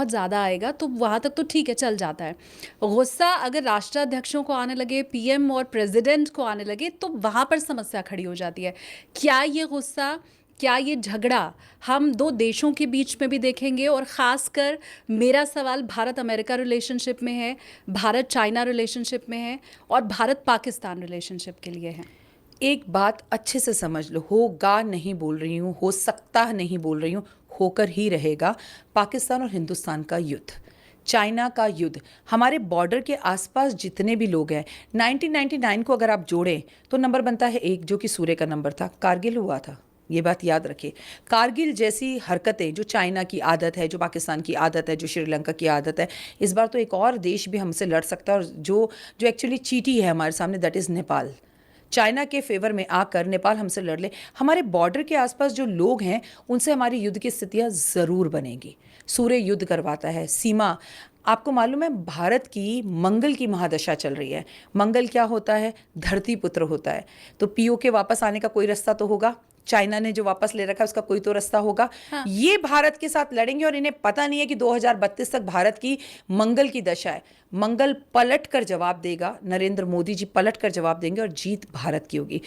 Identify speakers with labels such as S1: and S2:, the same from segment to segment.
S1: बहुत ज़्यादा आएगा तो वहाँ तक तो ठीक है, चल जाता है। गुस्सा अगर राष्ट्राध्यक्षों को आने लगे, पीएम और प्रेसिडेंट को आने लगे, तो वहाँ पर समस्या खड़ी हो जाती है। क्या ये गुस्सा, क्या ये झगड़ा हम दो देशों के बीच में भी देखेंगे? और ख़ासकर मेरा सवाल भारत अमेरिका रिलेशनशिप में है, भारत चाइना रिलेशनशिप में है और भारत पाकिस्तान रिलेशनशिप के लिए है।
S2: एक बात अच्छे से समझ लो, होगा नहीं बोल रही हूँ, हो सकता नहीं बोल रही हूँ, होकर ही रहेगा। पाकिस्तान और हिंदुस्तान का युद्ध, चाइना का युद्ध, हमारे बॉर्डर के आसपास जितने भी लोग हैं, 1999 को अगर आप जोड़ें तो नंबर बनता है 1, जो कि सूर्य का नंबर था। कारगिल हुआ था, ये बात याद रखिए। कारगिल जैसी हरकतें जो चाइना की आदत है, जो पाकिस्तान की आदत है, जो श्रीलंका की आदत है, इस बार तो एक और देश भी हमसे लड़ सकता है, और जो जो एक्चुअली चीटी है हमारे सामने, दैट इज़ नेपाल। चाइना के फेवर में आकर नेपाल हमसे लड़ ले। हमारे बॉर्डर के आसपास जो लोग हैं उनसे हमारी युद्ध की स्थितियां ज़रूर बनेंगी। सूर्य युद्ध करवाता है, सीमा। आपको मालूम है भारत की मंगल की महादशा चल रही है। मंगल क्या होता है? धरती पुत्र होता है। तो पीओ के वापस आने का कोई रास्ता तो होगा, चाइना ने जो वापस ले रखा है उसका कोई तो रास्ता होगा।
S1: हाँ।
S2: ये भारत के साथ लड़ेंगे और इन्हें पता नहीं है कि 2032 तक भारत की मंगल की दशा है। मंगल पलट कर जवाब देगा, नरेंद्र मोदी जी पलट कर जवाब देंगे और जीत भारत की होगी।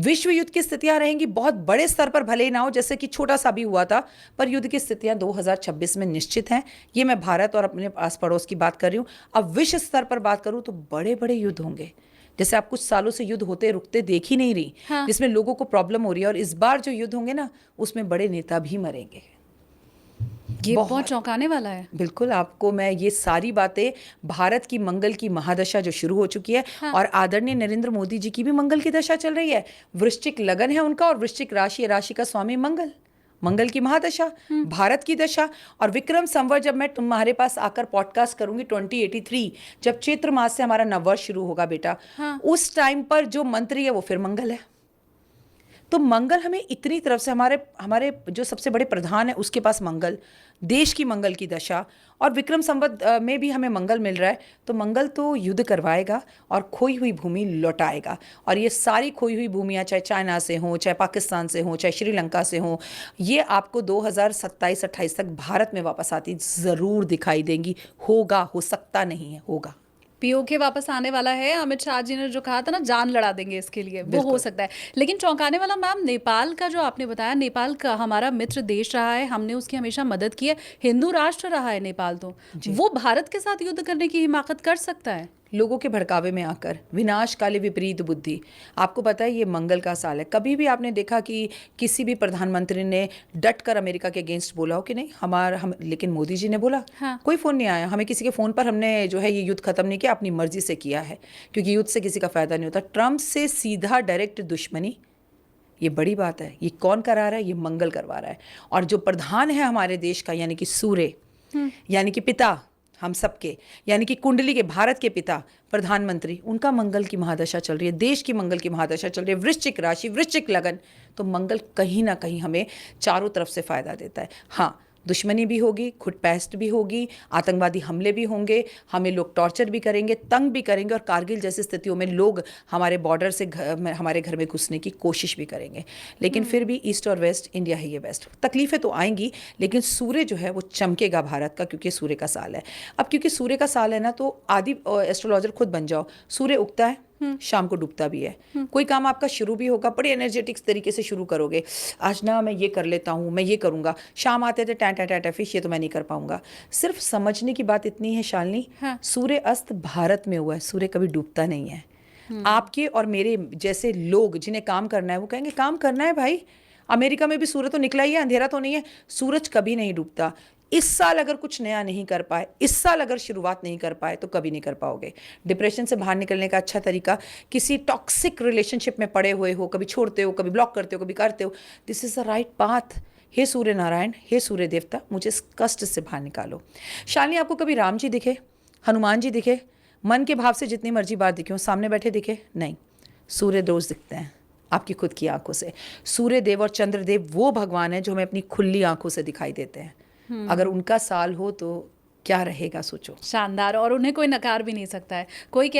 S2: विश्व युद्ध की स्थितियां रहेंगी बहुत बड़े स्तर पर, भले ही ना हो, जैसे कि छोटा सा भी हुआ था, पर युद्ध की स्थितियां 2026 में निश्चित हैं। ये मैं भारत और अपने आस पड़ोस की बात कर रही हूँ। अब विश्व स्तर पर बात करूँ तो बड़े बड़े युद्ध होंगे, जैसे आप कुछ सालों से युद्ध होते रुकते देख ही नहीं रही,
S1: हाँ।
S2: जिसमें लोगों को प्रॉब्लम हो रही है। और इस बार जो युद्ध होंगे ना, उसमें बड़े नेता भी मरेंगे।
S1: ये बहुत
S2: बहुत,
S1: चौंकाने वाला है।
S2: बिल्कुल। आपको मैं ये सारी बातें, भारत की मंगल की महादशा जो शुरू हो चुकी है,
S1: हाँ।
S2: और आदरणीय नरेंद्र मोदी जी की भी मंगल की दशा चल रही है। वृश्चिक लगन है उनका, और वृश्चिक राशि, राशि का स्वामी मंगल, मंगल की महादशा, भारत की दशा। और विक्रम संवत जब मैं तुम्हारे पास आकर पॉडकास्ट करूंगी 2083, जब चैत्र मास से हमारा नववर्ष शुरू होगा बेटा,
S1: हाँ।
S2: उस टाइम पर जो मंत्री है वो फिर मंगल है। तो मंगल हमें इतनी तरफ से, हमारे हमारे जो सबसे बड़े प्रधान है उसके पास मंगल, देश की मंगल की दशा, और विक्रम संवत में भी हमें मंगल मिल रहा है। तो मंगल तो युद्ध करवाएगा और खोई हुई भूमि लौटाएगा। और ये सारी खोई हुई भूमियाँ, चाहे चाइना से हो, चाहे पाकिस्तान से हो, चाहे श्रीलंका से हो, ये आपको 2027-28 तक भारत में वापस आती ज़रूर दिखाई देंगी। होगा, हो सकता नहीं है, होगा।
S1: पीओके वापस आने वाला है। अमित शाह जी ने जो कहा था ना, जान लड़ा देंगे इसके लिए, वो हो
S2: बिल्कुल।
S1: सकता है। लेकिन चौंकाने वाला मैम, नेपाल का जो आपने बताया, नेपाल का हमारा मित्र देश रहा है, हमने उसकी हमेशा मदद की है, हिंदू राष्ट्र रहा है नेपाल, तो
S2: जी।
S1: वो भारत के साथ युद्ध करने की हिमाकत कर सकता है?
S2: लोगों के भड़कावे में आकर, विनाश काले विपरीत बुद्धि। आपको पता है ये मंगल का साल है। कभी भी आपने देखा कि किसी भी प्रधानमंत्री ने डट कर अमेरिका के अगेंस्ट बोला हो कि नहीं? लेकिन मोदी जी ने बोला।
S1: हाँ।
S2: कोई फ़ोन नहीं आया हमें किसी के फ़ोन पर, हमने जो है ये युद्ध ख़त्म नहीं किया, अपनी मर्जी से किया है, क्योंकि युद्ध से किसी का फ़ायदा नहीं होता। ट्रंप से सीधा डायरेक्ट दुश्मनी, ये बड़ी बात है। ये कौन करा रहा है? ये मंगल करवा रहा है। और जो प्रधान है हमारे देश का, यानी कि सूर्य, यानी कि पिता हम सबके, यानी कि कुंडली के, भारत के पिता प्रधानमंत्री, उनका मंगल की महादशा चल रही है, देश की मंगल की महादशा चल रही है। वृश्चिक राशि, वृश्चिक लगन। तो मंगल कहीं ना कहीं हमें चारों तरफ से फायदा देता है। हाँ, दुश्मनी भी होगी, खुटपैस्ट भी होगी, आतंकवादी हमले भी होंगे, हमें लोग टॉर्चर भी करेंगे, तंग भी करेंगे, और कारगिल जैसी स्थितियों में लोग हमारे बॉर्डर से हमारे घर में घुसने की कोशिश भी करेंगे। लेकिन फिर भी ईस्ट और वेस्ट, इंडिया ही है बेस्ट। तकलीफें तो आएंगी, लेकिन सूर्य जो है वो चमकेगा भारत का, क्योंकि सूर्य का साल है। अब क्योंकि सूर्य का साल है ना, तो आदि एस्ट्रोलॉजर खुद बन जाओ। सूर्य उगता है, शाम को डूबता भी है। कोई काम आपका शुरू भी होगा, बड़े एनर्जेटिक तरीके से शुरू करोगे। आज ना मैं ये कर लेता हूँ, मैं ये करूँगा, शाम आते थे time time time time, fish, ये तो मैं नहीं कर पाऊंगा। सिर्फ समझने की बात इतनी है शालिनी,
S1: हाँ।
S2: सूर्य अस्त भारत में हुआ है, सूर्य कभी डूबता नहीं है। आपके और मेरे जैसे लोग जिन्हें काम करना है, वो कहेंगे काम करना है भाई, अमेरिका में भी सूरज तो निकला ही है, अंधेरा तो नहीं है। सूरज कभी नहीं डूबता। इस साल अगर कुछ नया नहीं कर पाए, इस साल अगर शुरुआत नहीं कर पाए, तो कभी नहीं कर पाओगे। डिप्रेशन से बाहर निकलने का अच्छा तरीका, किसी टॉक्सिक रिलेशनशिप में पड़े हुए हो, कभी छोड़ते हो, कभी ब्लॉक करते हो, कभी करते हो, this is the right path. हे सूर्य नारायण, हे सूर्य देवता, मुझे इस कष्ट से बाहर निकालो। शालिनी, आपको कभी राम जी दिखे, हनुमान जी दिखे, मन के भाव से जितनी मर्जी बार दिखे हो, सामने बैठे दिखे? नहीं। सूर्य रोज दिखते हैं आपकी खुद की आंखों से। सूर्य देव और चंद्र देव वो भगवान है जो हमें अपनी खुली आंखों से दिखाई देते हैं। अगर उनका साल हो तो क्या रहेगा, सोचो।
S1: शानदार, और उन्हें कोई नकार भी नहीं सकता है। कोई